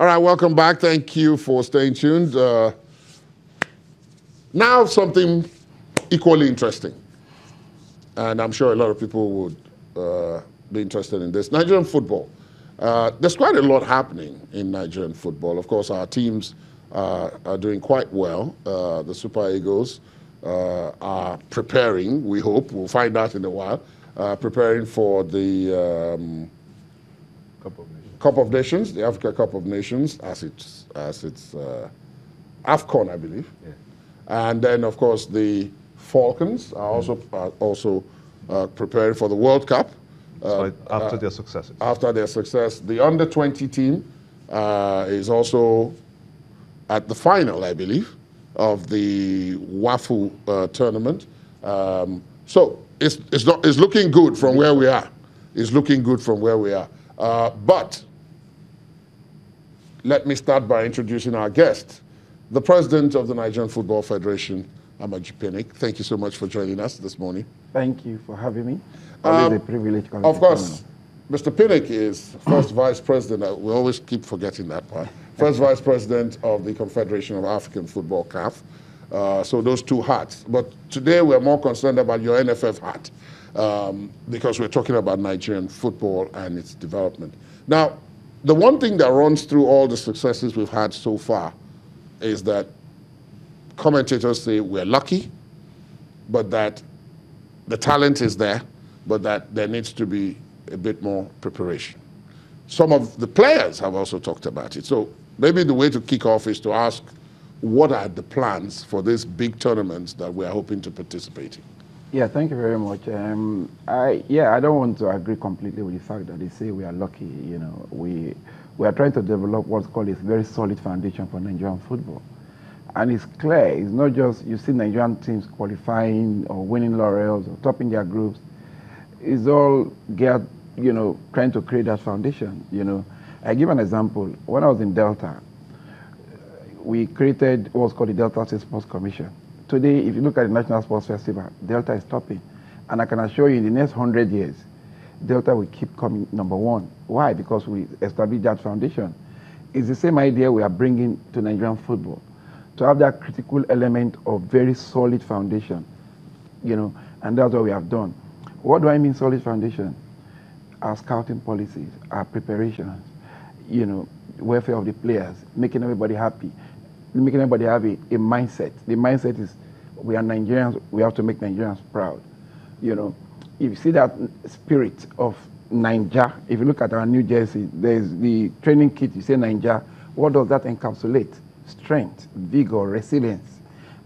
All right, welcome back. Thank you for staying tuned. Now something equally interesting, and I'm sure a lot of people would be interested in this. Nigerian football. There's quite a lot happening in Nigerian football. Of course, our teams are doing quite well. The Super Eagles are preparing, we hope, we'll find out in a while, preparing for the Cup of Nations, the Africa Cup of Nations, as it's AFCON, I believe. Yeah. And then, of course, the Falcons are also preparing for the World Cup. After their successes. After their success. The under-20 team is also at the final, I believe, of the WAFU tournament. So it's looking good from where we are. It's looking good from where we are. But let me start by introducing our guest, the president of the Nigerian Football Federation, Pinnick. Thank you so much for joining us this morning. Thank you for having me. Always a privilege. Of course, Mr. Pinnick is first vice president. We always keep forgetting that part. First vice president of the Confederation of African Football, CAF. So those two hats. But today we're more concerned about your NFF hat because we're talking about Nigerian football and its development. Now, the one thing that runs through all the successes we've had so far is that commentators say we're lucky, but that the talent is there, but that there needs to be a bit more preparation. Some of the players have also talked about it. So maybe the way to kick off is to ask, what are the plans for these big tournaments that we're hoping to participate in? Yeah, thank you very much. I don't want to agree completely with the fact that they say we are lucky. You know, we are trying to develop what's called a very solid foundation for Nigerian football. And it's clear, it's not just you see Nigerian teams qualifying or winning laurels or topping their groups. It's all geared, you know, trying to create that foundation. You know, I give an example. When I was in Delta, we created what's called the Delta State Sports Commission. Today, if you look at the National Sports Festival, Delta is topping. And I can assure you in the next 100 years, Delta will keep coming #1. Why? Because we established that foundation. It's the same idea we are bringing to Nigerian football, to have that critical element of very solid foundation, you know, and that's what we have done. What do I mean solid foundation? Our scouting policies, our preparations, you know, welfare of the players, making everybody happy, making everybody have a mindset. The mindset is we are Nigerians, we have to make Nigerians proud. You know, if you see that spirit of Niger, if you look at our new jersey, there's the training kit, you say Niger, what does that encapsulate? Strength, vigor, resilience,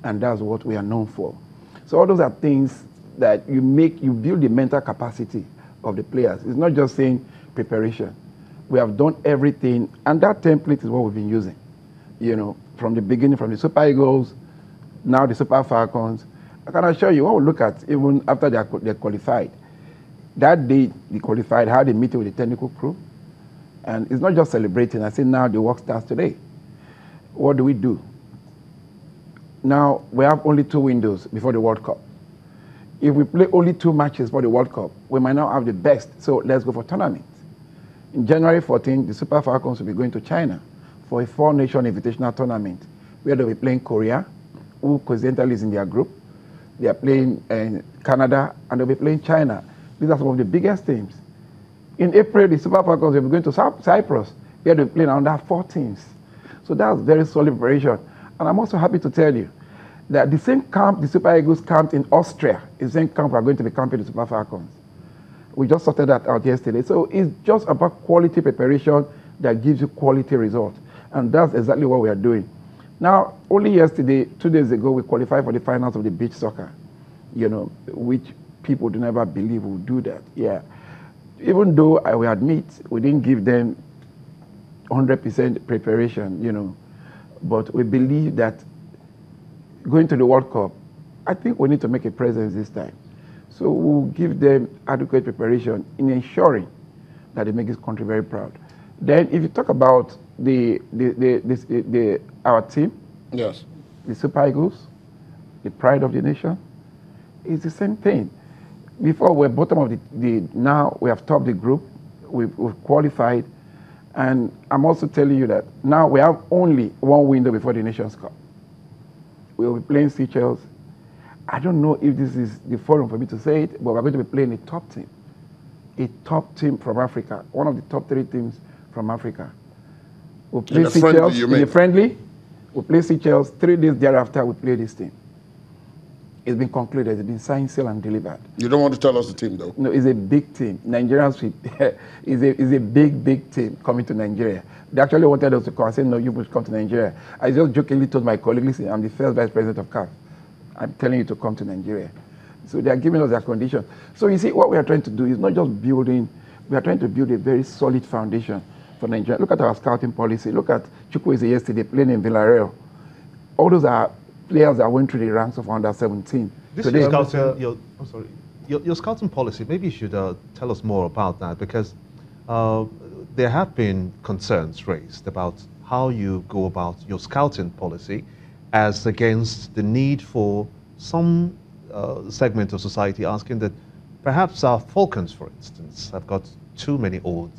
and that's what we are known for. So all those are things that you build the mental capacity of the players. It's not just saying preparation. We have done everything, and that template is what we've been using. You know, from the beginning, from the Super Eagles, now the Super Falcons. I can assure you, when we look at even after they're qualified, that day they qualified, how they meet with the technical crew, and it's not just celebrating. I say now the work starts today. What do? Now, we have only 2 windows before the World Cup. If we play only 2 matches for the World Cup, we might not have the best, so let's go for tournament. In January 14, the Super Falcons will be going to China for a 4-nation invitational tournament, where they'll be playing Korea, who coincidentally is in their group. They are playing Canada, and they'll be playing China. These are some of the biggest teams. In April, the Super Falcons will be going to Cyprus, where they'll be playing under 4 teams. So that's very solid preparation. And I'm also happy to tell you that the same camp the Super Eagles camped in Austria is the same camp we're going to be camping the Super Falcons. We just sorted that out yesterday. So it's just about quality preparation that gives you quality results. And that's exactly what we are doing. Now, only yesterday, 2 days ago, we qualified for the finals of the beach soccer, you know, which people do never believe we'll do that. Yeah. Even though I will admit we didn't give them 100% preparation, you know, but we believe that going to the World Cup, I think we need to make a presence this time. So we'll give them adequate preparation in ensuring that they make this country very proud. Then if you talk about our team, yes, the Super Eagles, the pride of the nation, it's the same thing. Before we're bottom of now we have topped the group, we've qualified, And I'm also telling you that now we have only one window before the Nations Cup. We will be playing Seychelles. I don't know if this is the forum for me to say it, but we're going to be playing a top team. A top team from Africa, one of the top 3 teams from Africa. We'll play Seychelles in the friendly. We'll play Seychelles. 3 days thereafter, we'll play this team. It's been concluded. It's been signed, sealed, and delivered. You don't want to tell us the team, though? No, it's a big team. Nigerians is a big team coming to Nigeria. They actually wanted us to come. I said, no, you must come to Nigeria. I just jokingly told my colleague, listen, I'm the first vice president of CAF. I'm telling you to come to Nigeria. So they are giving us their conditions. So you see, what we are trying to do is not just building, we are trying to build a very solid foundation for Nigeria. Look at our scouting policy. Look at Chukwueze yesterday playing in Villarreal. All those are players that went through the ranks of under 17. This is scouting, your scouting policy. Maybe you should tell us more about that, because there have been concerns raised about how you go about your scouting policy as against the need for some segment of society asking that perhaps our Falcons, for instance, have got too many old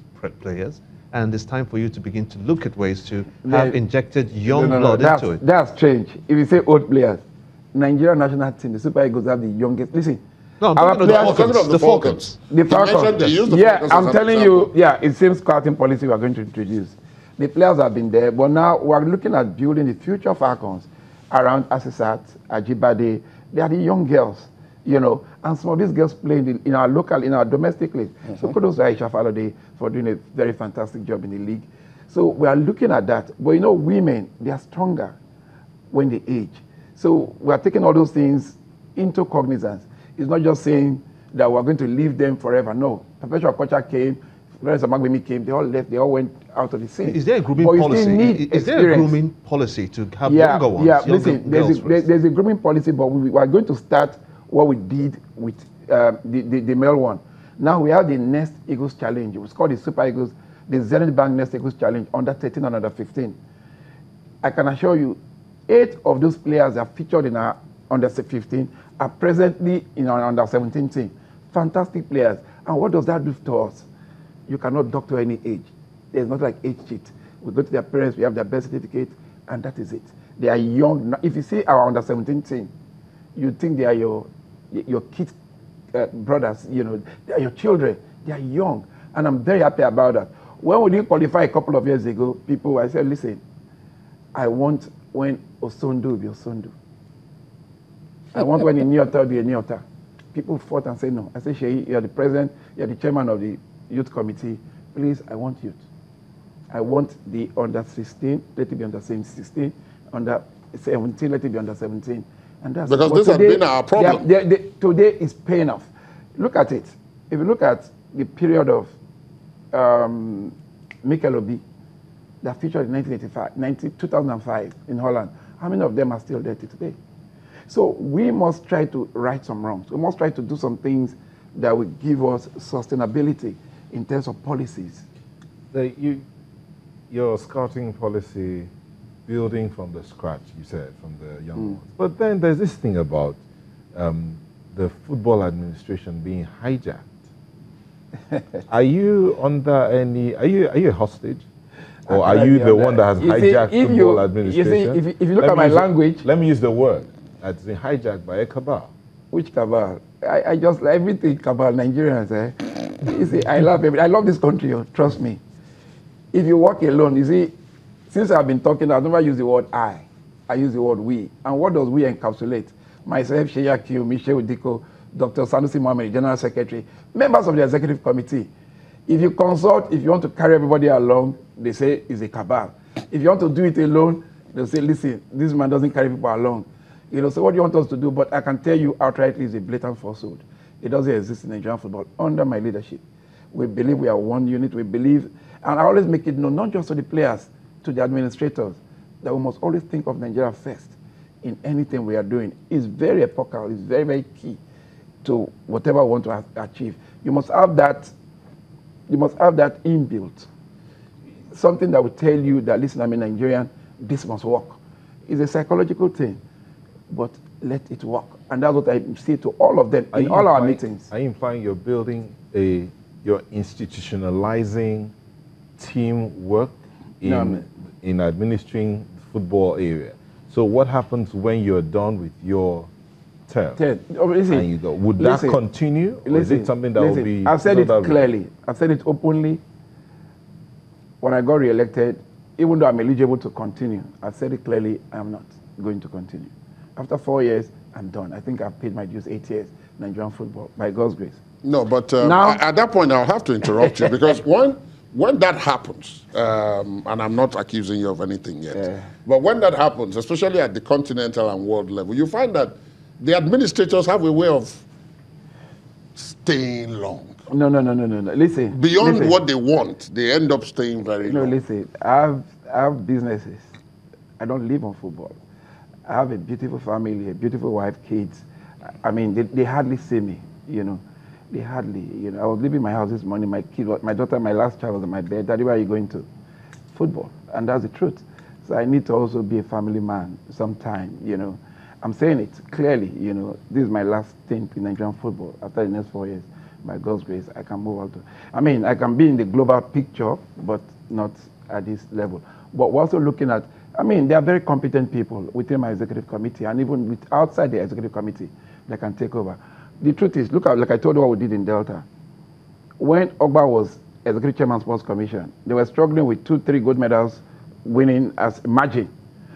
players, and it's time for you to begin to look at ways to have injected young blood into it. That's strange. If you say old players, Nigerian national team, the Super Eagles have the youngest. Listen, the Falcons. The Falcons. Yeah, I'm telling you, yeah, it's the same scouting policy we are going to introduce. The players have been there, but now we're looking at building the future Falcons around Asisat, Ajibade. They are the young girls, you know, and some of these girls play in our local, in our domestic league. So kudos to Aisha Falode for doing a very fantastic job in the league. So we are looking at that. But you know, women, they are stronger when they age. So we are taking all those things into cognizance. It's not just saying that we're going to leave them forever. No. Perpetual culture came, Florence Amagbemi came, they all left, they all went out of the scene. Is there a grooming policy? Is there a grooming policy to have younger ones? Yeah, listen, there's a grooming policy, but we are going to start what we did with the male one. Now we have the Nest Eagles Challenge. It's called the Super Eagles, the Zenith Bank Nest Eagles Challenge, under 13 and under 15. I can assure you, 8 of those players that are featured in our under 15 are presently in our under 17 team. Fantastic players. And what does that do to us? You cannot doctor any age. There's not like age cheat. We go to their parents, we have their birth certificate, and that is it. They are young. If you see our under 17 team, you think they are your kids, brothers, you know, they are your children. They are young. And I'm very happy about that. When we didn't qualify a couple of years ago, I said, listen, I want when Osondu will be Osondu. I want when a Nyota will be a Nyota. People fought and said no. I said, Sheyi, you're the president, you're the chairman of the youth committee. Please, I want youth. I want the under 16, let it be under 16, under 17, let it be under 17. And that's because this has been our problem. Today is paying off. Look at it. If you look at the period of Mikel Obi, that featured in 2005 in Holland, how many of them are still there today? So we must try to right some wrongs. We must try to do some things that will give us sustainability in terms of policies. Your scouting policy, building from the scratch, you said, from the young ones. But then there's this thing about the football administration being hijacked. Are you under any, are you a hostage? Or are you the one that has hijacked football administration? You see, if you look at my language. Let me use the word. That's been hijacked by a cabal. Which cabal? I just like everything cabal, Nigerians. You see, I love this country, trust me. If you work alone, you see, since I've been talking, I've never used the word I use the word we. And what does we encapsulate? Myself, Sheya Q, Michelle Udiko, Dr. Sanusi Mohammed, General Secretary, members of the Executive Committee. If you consult, if you want to carry everybody along, they say it's a cabal. If you want to do it alone, they'll say, listen, this man doesn't carry people along. You know, so what do you want us to do? But I can tell you outrightly, it's a blatant falsehood. It doesn't exist in Nigerian football under my leadership. We believe we are one unit. We believe, and I always make it known, not just to the players, to the administrators, that we must always think of Nigeria first in anything we are doing. It's very epochal. It's very, very key to whatever we want to achieve. You must have that. You must have that inbuilt. Something that will tell you that, listen, I'm a Nigerian, this must work. It's a psychological thing, but let it work. And that's what I say to all of them in all our meetings. Are you implying you're building you're institutionalizing teamwork in administering football area. So what happens when you're done with your term? And you go, would that continue? Or is it something that will be... I've said it clearly. I've said it openly. When I got re-elected, even though I'm eligible to continue, I've said it clearly, I'm not going to continue. After 4 years, I'm done. I think I've paid my dues 8 years, Nigerian football, by God's grace. No, but now, at that point, I'll have to interrupt you because when that happens, and I'm not accusing you of anything yet, but when that happens, especially at the continental and world level, you find that the administrators have a way of staying long. No. Listen. Beyond what they want, they end up staying very long. No, listen. I have businesses. I don't live on football. I have a beautiful family, a beautiful wife, kids. I mean, they hardly see me, you know. They hardly, you know. I was leaving my house this morning. My daughter, my last child was on my bed. Daddy, where are you going to? Football. And that's the truth. So I need to also be a family man sometime, you know. I'm saying it clearly, you know. This is my last stint in Nigerian football. After the next 4 years, by God's grace, I can move on to... I mean, I can be in the global picture, but not at this level. But we're also looking at... I mean, there are very competent people within my executive committee, and even outside the executive committee that can take over. The truth is, look at, like I told you what we did in Delta. When Ogba was executive chairman of Sports Commission, they were struggling with 2-3 gold medals winning as margin,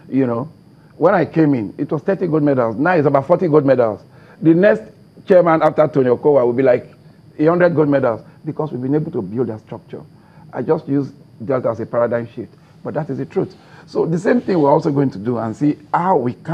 you know. When I came in, it was 30 gold medals. Now it's about 40 gold medals. The next chairman after Tony Okowa will be like 100 gold medals because we've been able to build a structure. I just use Delta as a paradigm shift, but that is the truth. So the same thing we're also going to do and see how we can